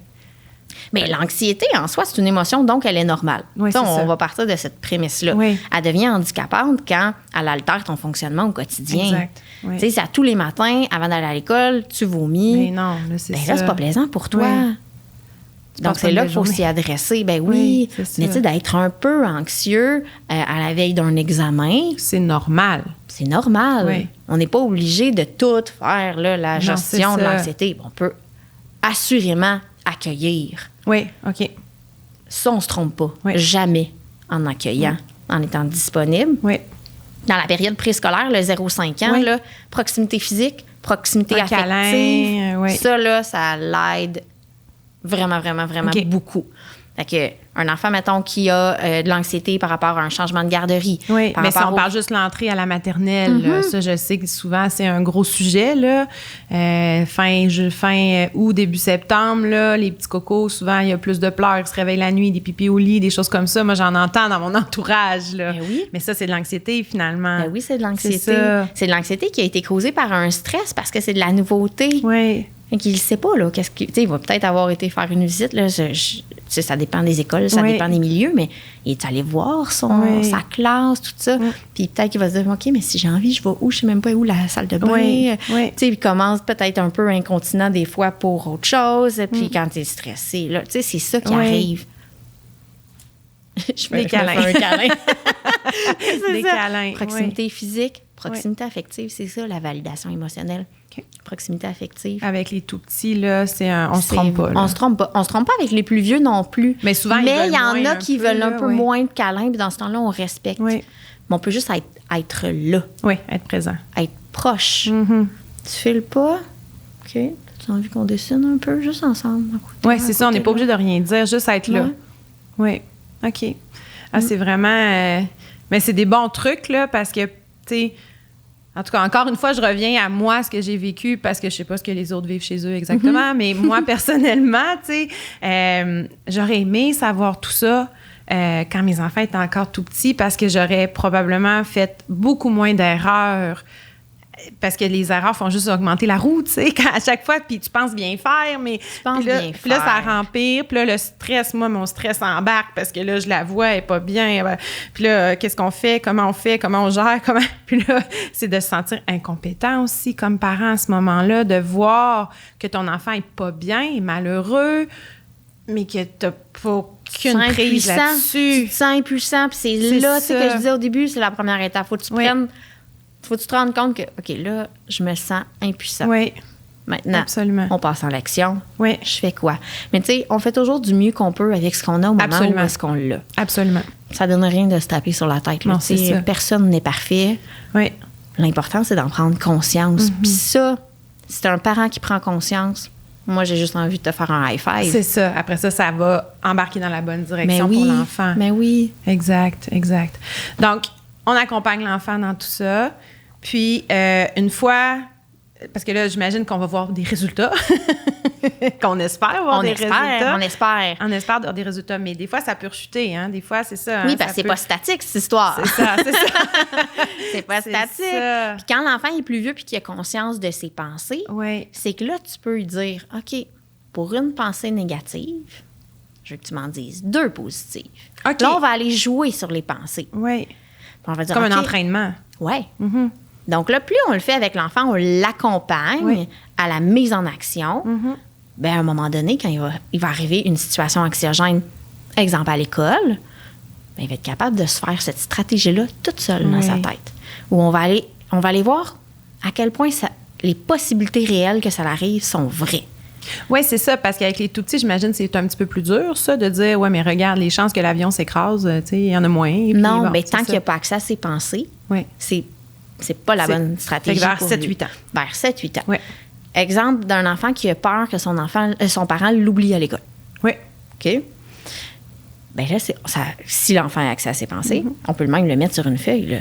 Mais l'anxiété, en soi, c'est une émotion, donc elle est normale. Oui, ça, on va partir de cette prémisse-là. Oui. Elle devient handicapante quand elle altère ton fonctionnement au quotidien. Exact. Oui. Tu sais, c'est à tous les matins, avant d'aller à l'école, tu vomis. Mais non, là, c'est ça. Là, c'est pas plaisant pour toi. Oui. Donc, c'est là qu'il faut s'y adresser. Ben oui, mais tu sais, d'être un peu anxieux à la veille d'un examen. C'est normal. C'est normal. Oui. On n'est pas obligé de tout faire, là, la gestion de l'anxiété. On peut assurément accueillir. Oui, OK. Ça, on ne se trompe pas. Oui. Jamais en accueillant, en étant disponible. Oui. Dans la période préscolaire, le 0-5 ans, là, proximité physique, proximité affective. Câlin, ça, là, ça l'aide vraiment, vraiment, vraiment beaucoup. Fait que un enfant, mettons, qui a de l'anxiété par rapport à un changement de garderie. Oui, mais si on parle juste de l'entrée à la maternelle, là, ça, je sais que souvent, c'est un gros sujet. Là. Fin août, début septembre, là, les petits cocos, souvent, il y a plus de pleurs, ils se réveillent la nuit, des pipis au lit, des choses comme ça. Moi, j'en entends dans mon entourage. Là. Ben oui. Mais ça, c'est de l'anxiété, finalement. Ben oui, c'est de l'anxiété. C'est de l'anxiété qui a été causée par un stress parce que c'est de la nouveauté. Oui. Qu'il ne sait pas, là, il va peut-être avoir été faire une visite, là, ça dépend des écoles, ça dépend des milieux, mais il est allé voir sa classe, tout ça, puis peut-être qu'il va se dire, OK, mais si j'ai envie, je vais où? Je ne sais même pas où la salle de bain. Il commence peut-être un peu incontinent des fois pour autre chose, puis quand il est stressé, là, c'est ça qui arrive. Je fais un câlin. Des câlins. Proximité physique, proximité affective, c'est ça, la validation émotionnelle. Okay. Proximité affective. Avec les tout petits, là, on se trompe pas. Là. On se trompe pas. On se trompe pas avec les plus vieux non plus. Mais souvent, il y en a qui veulent un peu moins de câlins, puis dans ce temps-là, on respecte. Oui. Mais on peut juste être là. Oui, être présent. Être proche. Tu files pas? OK. As-tu envie qu'on dessine un peu, juste ensemble? Oui, c'est ça. On n'est pas obligé de rien dire, juste être là. Oui. OK. Ah, c'est vraiment... mais c'est des bons trucs, là, parce que, tu sais... En tout cas, encore une fois, je reviens à moi, ce que j'ai vécu, parce que je sais pas ce que les autres vivent chez eux exactement, mais moi, personnellement, tu sais, j'aurais aimé savoir tout ça quand mes enfants étaient encore tout petits, parce que j'aurais probablement fait beaucoup moins d'erreurs, parce que les erreurs font juste augmenter la roue, tu sais, à chaque fois, puis tu penses bien faire, mais puis là, ça rempire, puis là, le stress, moi, mon stress embarque, parce que là, je la vois, elle est pas bien, puis là, qu'est-ce qu'on fait, comment on gère, puis là, c'est de se sentir incompétent aussi, comme parent, à ce moment-là, de voir que ton enfant est pas bien, est malheureux, mais que t'as pas aucune prise là-dessus. Tu te sens impuissant, puis c'est là, tu sais, que je disais au début, c'est la première étape, faut que tu prennes... Faut que tu te rendes compte que, OK, là, je me sens impuissant. Oui. Maintenant, absolument. On passe en l'action. Oui. Je fais quoi? Mais tu sais, on fait toujours du mieux qu'on peut avec ce qu'on a au moment où est-ce qu'on l'a. Absolument. Ça donne rien de se taper sur la tête. Non, c'est ça. Personne n'est parfait. Oui. L'important, c'est d'en prendre conscience. Puis ça, si t'as un parent qui prend conscience, moi, j'ai juste envie de te faire un high five. C'est ça. Après ça, ça va embarquer dans la bonne direction pour l'enfant. Mais oui. Exact. Donc, on accompagne l'enfant dans tout ça. Puis, une fois... Parce que là, j'imagine qu'on va voir des résultats. Qu'on espère voir des résultats. On espère. On espère avoir des résultats. Mais des fois, ça peut rechuter. Hein? Des fois, c'est ça. Oui, parce que c'est pas statique, cette histoire. C'est ça. C'est pas statique. Ça. Puis quand l'enfant est plus vieux puis qu'il a conscience de ses pensées, c'est que là, tu peux lui dire, OK, pour une pensée négative, je veux que tu m'en dises 2 positives. Okay. Là, on va aller jouer sur les pensées. Oui. On va dire, comme un entraînement. Oui. Mm-hmm. Donc là, plus on le fait avec l'enfant, on l'accompagne à la mise en action. Mm-hmm. Bien, à un moment donné, quand il va arriver une situation anxiogène, exemple à l'école, bien, il va être capable de se faire cette stratégie-là toute seule dans sa tête. Où on va aller voir à quel point les possibilités réelles que ça arrive sont vraies. Oui, c'est ça, parce qu'avec les tout-petits, j'imagine que c'est un petit peu plus dur, ça, de dire, ouais, mais regarde, les chances que l'avion s'écrase, tu sais, il y en a moins. Puis, non, mais tant qu'il n'a pas accès à ses pensées, c'est pas la bonne stratégie. Vers 7-8 ans. Vers 7-8 ans. Oui. Exemple d'un enfant qui a peur que son parent l'oublie à l'école. Oui. OK? Bien là, si l'enfant a accès à ses pensées, on peut même le mettre sur une feuille, là.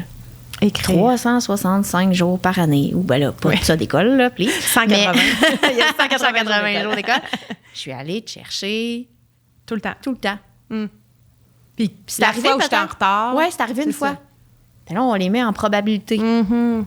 Écrire. 365 jours par année. Ou bien là, pas ça d'école, là, please. 180. Il y a 180 jours d'école. Je suis allée te chercher. Tout le temps. Tout le temps. Puis c'est arrivé où j'étais en retard. Oui, c'est arrivé une fois. Bien là, on les met en probabilité. Mm-hmm.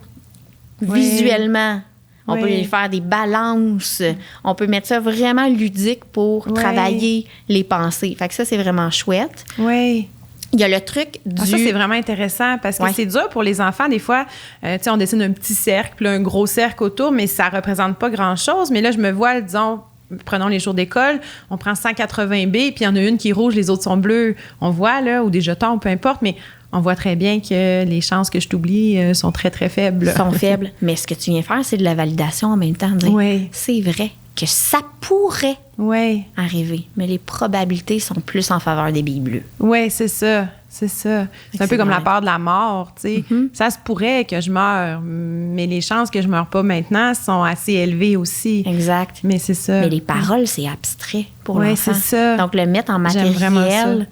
Visuellement. On peut les faire des balances. On peut mettre ça vraiment ludique pour travailler les pensées. Fait que ça, c'est vraiment chouette. Oui. Il y a le truc du... Ça, c'est vraiment intéressant parce que c'est dur pour les enfants. Des fois, tu sais, on dessine un petit cercle, puis un gros cercle autour, mais ça représente pas grand-chose. Mais là, je me vois, disons, prenons les jours d'école, on prend 180 baies, puis il y en a une qui est rouge, les autres sont bleues. On voit, là, ou des jetons, peu importe, mais on voit très bien que les chances que je t'oublie sont très, très faibles. Sont faibles. Mais ce que tu viens faire, c'est de la validation en même temps. Dire, c'est vrai que ça pourrait arriver, mais les probabilités sont plus en faveur des billes bleues. Oui, c'est ça. C'est ça. C'est un peu comme la peur de la mort, tu sais. Mm-hmm. Ça se pourrait que je meure, mais les chances que je meure pas maintenant sont assez élevées aussi. Exact. Mais c'est ça. Mais les paroles, c'est abstrait pour l'enfant. Oui, c'est ça. Donc, le mettre en matériel,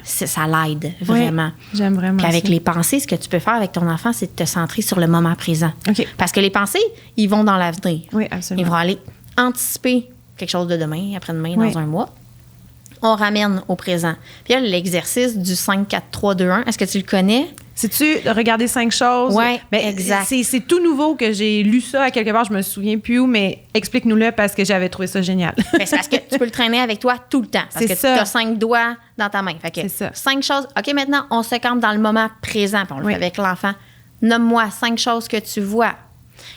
ça l'aide vraiment. Oui, j'aime vraiment Puis avec ça. les pensées, ce que tu peux faire avec ton enfant, c'est de te centrer sur le moment présent. OK. Parce que les pensées, ils vont dans l'avenir. Oui, absolument. Ils vont aller anticiper quelque chose de demain, après-demain, dans un mois. On ramène au présent. Puis là, l'exercice du 5, 4, 3, 2, 1, est-ce que tu le connais? C'est-tu de regarder 5 choses? Oui, exact. C'est tout nouveau que j'ai lu ça à quelque part, je me souviens plus où, mais explique-nous-le parce que j'avais trouvé ça génial. Bien, c'est parce que tu peux le traîner avec toi tout le temps. Parce que tu as 5 doigts dans ta main. Fait que c'est ça. 5 choses. OK, maintenant, on se campe dans le moment présent. Puis on le fait avec l'enfant. Nomme-moi 5 choses que tu vois.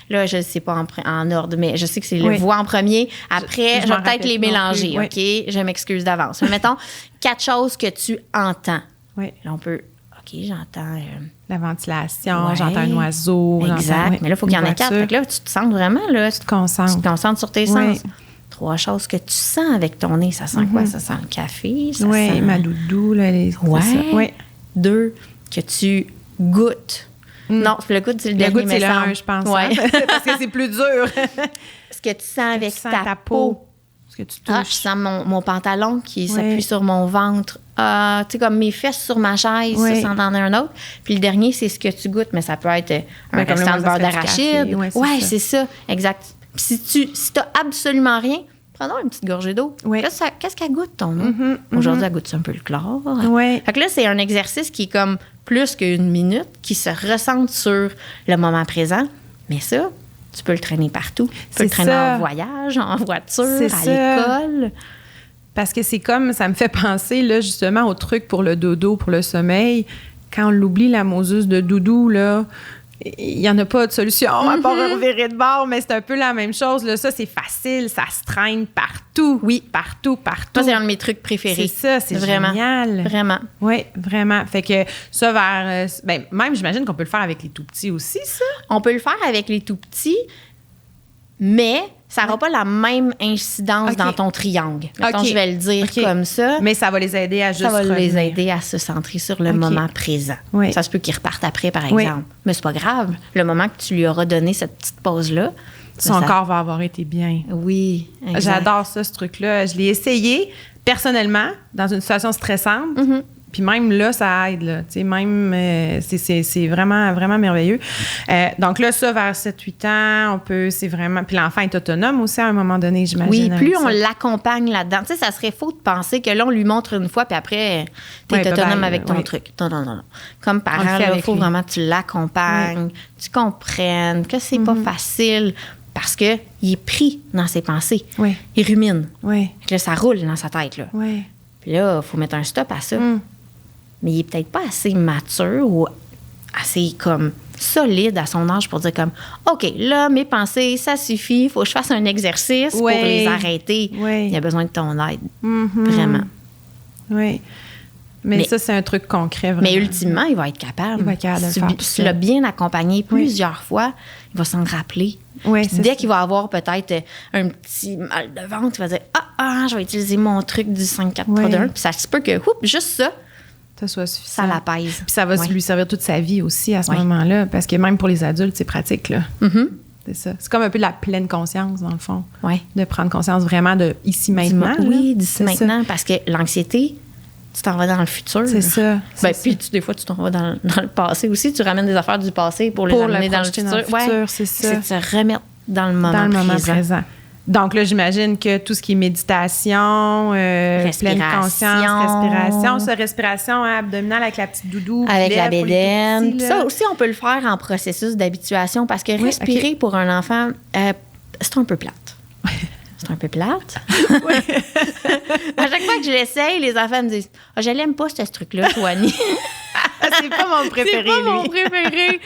Là, je ne sais pas en ordre, mais je sais que c'est le voix en premier. Après, je vais peut-être les mélanger, OK? Je m'excuse d'avance. Mais mettons, 4 choses que tu entends. Oui. Là, on peut... OK, j'entends... la ventilation, j'entends un oiseau. Exact. Mais là, il faut qu'il y en ait 4. Fait que là, tu te sens vraiment... Là, tu te concentres. Tu te concentres sur tes sens. 3 choses que tu sens avec ton nez. Ça sent quoi? Ça sent le café? Ça sent... ma doudou. Là, Oui. 2, que tu goûtes. Non, le goût, c'est le dernier, c'est le 1, je pense. Ouais. Parce que c'est plus dur. Ce que tu sens avec ta peau. Ce que tu touches. Je sens mon pantalon qui s'appuie sur mon ventre. Tu sais, comme mes fesses sur ma chaise, ça, c'en est un autre. Puis le dernier, c'est ce que tu goûtes, mais ça peut être un restant de beurre d'arachide. Oui, c'est ça. Exact. Puis si tu n'as absolument rien, prends-donc une petite gorgée d'eau. Qu'est-ce qu'elle goûte, ton eau? Aujourd'hui, elle goûte un peu le chlore. Fait que là, c'est un exercice qui est comme plus qu'une minute, qui se recentre sur le moment présent. Mais ça, tu peux le traîner partout. Tu peux le traîner en voyage, en voiture, à l'école. Parce que c'est comme, ça me fait penser, là, justement, au truc pour le dodo, pour le sommeil. Quand on l'oublie, la moseuse de doudou, là, il n'y en a pas de solution à part revirer de bord, mais c'est un peu la même chose. Là. Ça, c'est facile, ça se traîne partout. Oui, partout. Ça, c'est un de mes trucs préférés. C'est ça, c'est vraiment génial. Vraiment. Oui, vraiment. Fait que ça, même, j'imagine qu'on peut le faire avec les tout-petits aussi, ça. On peut le faire avec les tout-petits, mais ça n'aura pas la même incidence dans ton triangle. Mettons, je vais le dire comme ça. Mais ça va les aider à juste les aider à se centrer sur le moment présent. Oui. Ça se peut qu'ils repartent après, par exemple. Mais c'est pas grave. Le moment que tu lui auras donné cette petite pause-là, son corps va avoir été bien. Oui, exact. J'adore ça, ce truc-là. Je l'ai essayé personnellement dans une situation stressante. Mm-hmm. Puis même là, ça aide. Là. Même, c'est vraiment, vraiment merveilleux. Donc là, ça, vers 7-8 ans, on peut, c'est vraiment... Puis l'enfant est autonome aussi à un moment donné, j'imagine. Oui, plus on l'accompagne là-dedans. Tu sais, ça serait faux de penser que là, on lui montre une fois, puis après, t'es autonome avec ton truc. Non. Comme parent, il faut vraiment que tu l'accompagnes, tu comprennes que c'est pas facile parce qu'il est pris dans ses pensées. Oui. Il rumine. Oui. Là, ça roule dans sa tête. Là. Oui. Puis là, il faut mettre un stop à ça. Mais il est peut-être pas assez mature ou assez comme solide à son âge pour dire comme OK, là, mes pensées, ça suffit, il faut que je fasse un exercice pour les arrêter. Oui. Il a besoin de ton aide. Vraiment. Oui. Mais ça, c'est un truc concret, vraiment. Mais ultimement, il va être capable. Il va être capable de le faire. Si tu l'as bien accompagné plusieurs fois, il va s'en rappeler. Oui, dès qu'il va avoir peut-être un petit mal de ventre, il va dire je vais utiliser mon truc du 5-4-3-2-1. Puis ça se peut que, juste ça, ça soit suffisant. Ça l'apaise. Puis ça va lui servir toute sa vie aussi à ce moment-là, parce que même pour les adultes, c'est pratique, là. C'est ça. C'est comme un peu de la pleine conscience, dans le fond. Oui. De prendre conscience vraiment de ici, maintenant. D'ici maintenant, parce que l'anxiété, tu t'en vas dans le futur. C'est ça. Puis des fois, tu t'en vas dans le passé aussi. Tu ramènes des affaires du passé pour les amener dans le futur. C'est ça. C'est de se remettre dans le moment présent. Donc là, j'imagine que tout ce qui est méditation, pleine conscience, respiration abdominale avec la petite doudou. Avec la bédaine. Ça aussi, on peut le faire en processus d'habituation parce que respirer pour un enfant, c'est un peu plate. C'est un peu plate. À chaque fois que je l'essaye, les enfants me disent « je l'aime pas, ce truc-là, Joanie. » C'est pas mon préféré, C'est pas mon préféré.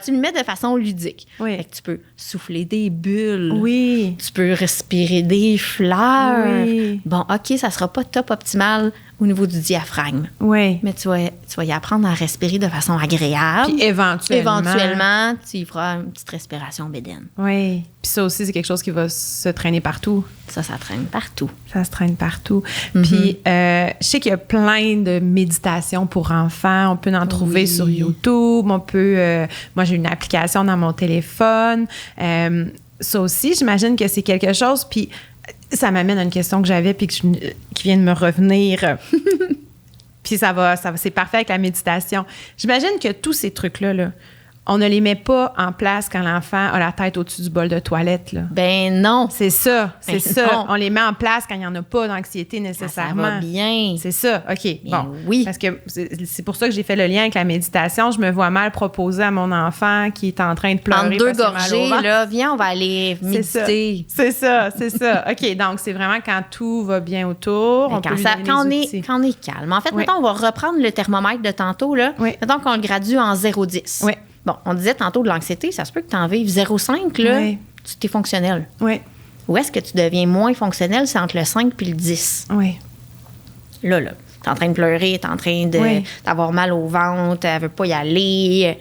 Tu le mets de façon ludique. Oui. Fait que tu peux souffler des bulles. Oui. Tu peux respirer des fleurs. Oui. Bon, OK, ça sera pas top optimal au niveau du diaphragme. Oui. Mais tu vas y apprendre à respirer de façon agréable. Puis éventuellement, tu y feras une petite respiration bédaine. Oui. Puis ça aussi, c'est quelque chose qui va se traîner partout. Ça traîne partout. Ça se traîne partout. Puis je sais qu'il y a plein de méditations pour enfants. On peut en trouver sur YouTube. On peut... moi, j'ai une application dans mon téléphone. Ça aussi, j'imagine que c'est quelque chose. Puis ça m'amène à une question que j'avais puis qui vient de me revenir. Puis ça va, c'est parfait avec la méditation. J'imagine que tous ces trucs-là, là, on ne les met pas en place quand l'enfant a la tête au-dessus du bol de toilette. Là. Ben non. C'est ça, c'est ça. Non. On les met en place quand il n'y en a pas d'anxiété nécessairement. Ça va bien. C'est ça, OK. Bien, bon, oui. Parce que c'est pour ça que j'ai fait le lien avec la méditation. Je me vois mal proposer à mon enfant qui est en train de pleurer. En 2 gorgées, là, viens, on va aller méditer. C'est ça. OK, donc c'est vraiment quand tout va bien autour. Quand on est calme. En fait, mettons, on va reprendre le thermomètre de tantôt. Là. Oui. Mettons qu'on le gradue en 0,10. Oui. Bon, on disait tantôt de l'anxiété, ça se peut que tu en vives 0,5, là, tu t'es fonctionnel. Oui. Où est-ce que tu deviens moins fonctionnel? C'est entre le 5 puis le 10. Oui. Là, t'es en train de pleurer, t'es en train d'avoir mal au ventre, elle veut pas y aller.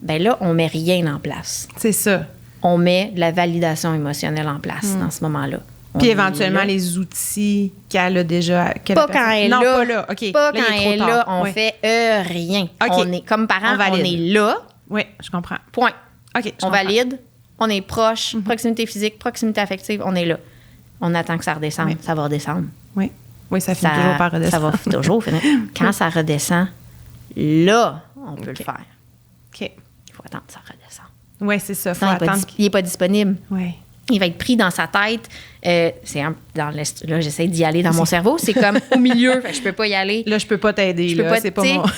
Ben là, on met rien en place. C'est ça. On met de la validation émotionnelle en place dans ce moment-là. Puis éventuellement, les outils qu'elle a déjà... Pas quand elle est là. Non, pas là. OK. Pas quand elle est là, on fait rien. OK. On est, comme parents, on est là. Oui, je comprends. Point. OK, on valide, on est proche, proximité physique, proximité affective, on est là. On attend que ça redescende. Oui. Ça va redescendre. Oui, ça finit toujours par redescendre. Ça va toujours finir. Quand ça redescend, là, on peut le faire. OK. Il faut attendre que ça redescende. Oui, c'est ça. Faut attendre. Il n'est pas disponible. Oui. Il va être pris dans sa tête. Là, j'essaie d'y aller dans mon cerveau. C'est comme au milieu. Fait que je peux pas y aller. Là, je peux pas t'aider.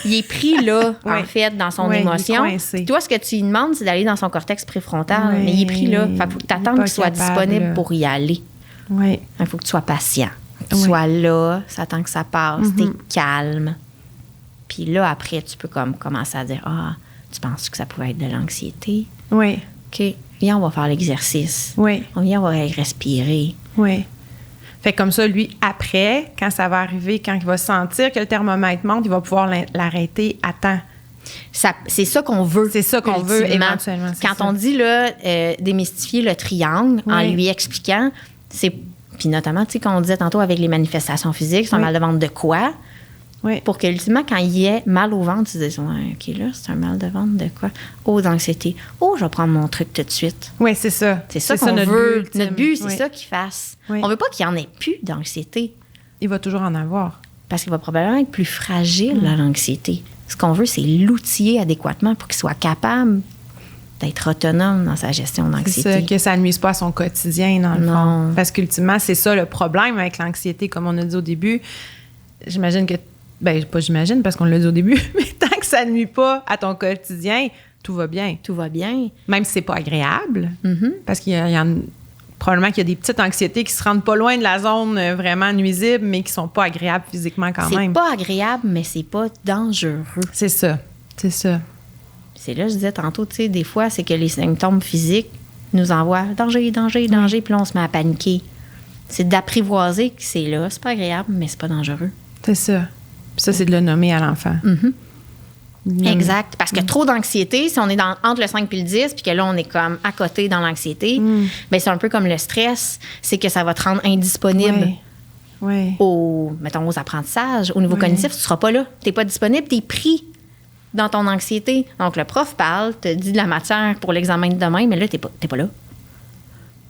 Il est pris là, en fait, dans son émotion. Toi, ce que tu lui demandes, c'est d'aller dans son cortex préfrontal. Mais il est pris là. Fait qu'il faut que tu attendes qu'il soit disponible pour y aller. Oui. Il faut que tu sois patient. Que tu sois là, ça attend que ça passe. T'es calme. Puis là, après, tu peux comme commencer à dire tu penses que ça pouvait être de l'anxiété? Oui. OK. Viens, on va faire l'exercice. Oui. On va respirer. Oui. Fait que comme ça, lui, après, quand ça va arriver, quand il va sentir que le thermomètre monte, il va pouvoir l'arrêter à temps. C'est ça qu'on veut. C'est ça qu'on veut éventuellement. Quand on dit là, démystifier le triangle en lui expliquant, c'est. Puis notamment, tu sais, quand on disait tantôt avec les manifestations physiques, c'est un mal de ventre de quoi? Oui. Pour que, ultimement, quand il y ait mal au ventre, tu te dises, ouais, OK, là, c'est un mal de ventre de quoi? Oh, d'anxiété. Oh, je vais prendre mon truc tout de suite. Oui, c'est ça. C'est ça qu'on veut. Notre but, c'est oui. ça qu'il fasse. Oui. On veut pas qu'il n'y en ait plus d'anxiété. Il va toujours en avoir. Parce qu'il va probablement être plus fragile, l'anxiété. Ce qu'on veut, c'est l'outiller adéquatement pour qu'il soit capable d'être autonome dans sa gestion d'anxiété. C'est ça, que ça ne nuise pas à son quotidien, dans le Non. fond. Parce qu'ultimement, c'est ça le problème avec l'anxiété, comme on a dit au début. J'imagine que... Ben, pas j'imagine, parce qu'on l'a dit au début, mais tant que ça ne nuit pas à ton quotidien, tout va bien. Tout va bien. Même si c'est pas agréable. Mm-hmm. Parce qu'il y a probablement qu'il y a des petites anxiétés qui se rendent pas loin de la zone vraiment nuisible, mais qui sont pas agréables physiquement quand même. C'est pas agréable, mais c'est pas dangereux. C'est ça. C'est ça. C'est là, je disais tantôt, tu sais, des fois, c'est que les symptômes physiques nous envoient danger, danger, danger, puis là, on se met à paniquer. C'est d'apprivoiser que c'est là. C'est pas agréable, mais c'est pas dangereux. C'est ça. Puis ça, c'est de le nommer à l'enfant. Exact. Parce que trop d'anxiété, si on est entre le 5 et le 10, puis que là, on est comme à côté dans l'anxiété, bien, c'est un peu comme le stress. C'est que ça va te rendre indisponible aux apprentissages. Au niveau cognitif, tu ne seras pas là. Tu n'es pas disponible, tu es pris dans ton anxiété. Donc, le prof parle, te dit de la matière pour l'examen de demain, mais là, tu n'es pas là.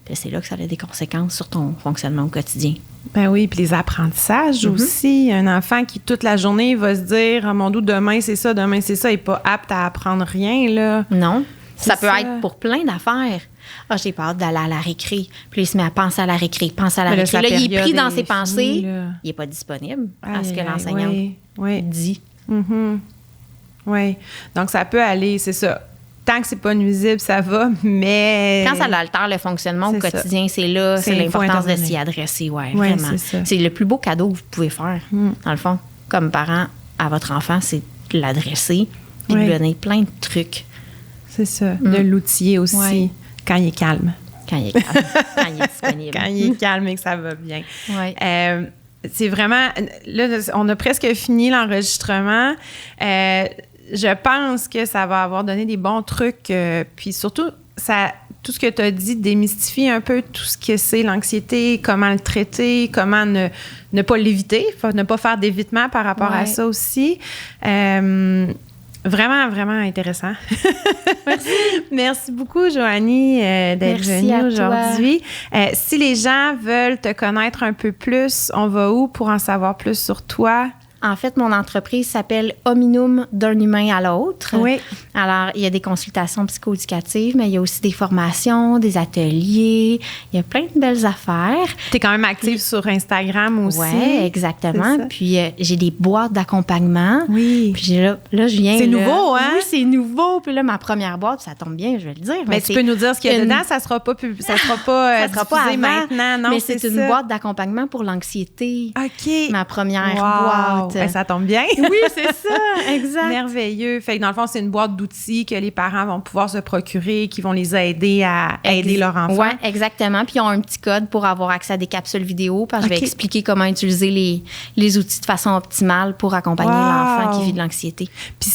Puis c'est là que ça a des conséquences sur ton fonctionnement au quotidien. Ben oui, puis les apprentissages aussi. Un enfant qui, toute la journée, va se dire « Ah, mon Dieu, demain, c'est ça, il n'est pas apte à apprendre rien, là. » Non. Ça peut être pour plein d'affaires. Ah, j'ai peur d'aller à la récré. Puis il se met à penser à la récré, pense à la récré. Là, il est pris dans ses pensées. Il n'est pas disponible à ce que l'enseignante dit. Oui. Donc, ça peut aller, c'est ça. Tant que c'est pas nuisible, ça va, mais... Quand ça altère le fonctionnement au quotidien, c'est là, c'est l'importance de s'y adresser, vraiment. C'est le plus beau cadeau que vous pouvez faire, dans le fond, comme parent à votre enfant, c'est de l'adresser et de lui donner plein de trucs. C'est ça, de l'outiller aussi, quand il est calme. Quand il est calme, quand il est disponible. Quand il est calme et que ça va bien. Oui. C'est vraiment... Là, on a presque fini l'enregistrement. Je pense que ça va avoir donné des bons trucs. Puis surtout, tout ce que tu as dit démystifie un peu tout ce que c'est l'anxiété, comment le traiter, comment ne pas l'éviter, ne pas faire d'évitement par rapport à ça aussi. Vraiment, vraiment intéressant. Merci. Merci beaucoup, Joanie, d'être venue aujourd'hui. Si les gens veulent te connaître un peu plus, on va où pour en savoir plus sur toi? En fait, mon entreprise s'appelle Hominum d'un humain à l'autre. Oui. Alors, il y a des consultations psychoéducatives, mais il y a aussi des formations, des ateliers. Il y a plein de belles affaires. Tu es quand même active sur Instagram aussi. Oui, exactement. Puis, j'ai des boîtes d'accompagnement. Oui. Puis là, je viens... C'est nouveau, hein? Oui, c'est nouveau. Puis là, ma première boîte, ça tombe bien, je vais le dire. Mais tu peux nous dire ce qu'il y a dedans. Ça sera pas diffusé maintenant. Non, mais c'est une boîte d'accompagnement pour l'anxiété. OK. Ma première boîte. Ça tombe bien. Oui, c'est ça, exact. Merveilleux. Fait que dans le fond, c'est une boîte d'outils que les parents vont pouvoir se procurer, qui vont les aider à aider leur enfant. Oui, exactement. Puis ils ont un petit code pour avoir accès à des capsules vidéo, parce que je vais expliquer comment utiliser les outils de façon optimale pour accompagner l'enfant qui vit de l'anxiété. Puis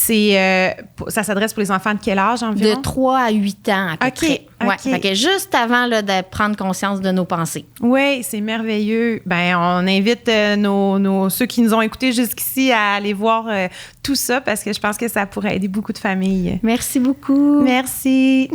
ça s'adresse pour les enfants de quel âge environ? De 3 à 8 ans à peu près. Ouais. Fait que juste avant là, de prendre conscience de nos pensées. Oui, c'est merveilleux. Ben, on invite ceux qui nous ont écoutés jusqu'ici à aller voir tout ça, parce que je pense que ça pourrait aider beaucoup de familles. Merci beaucoup. Merci.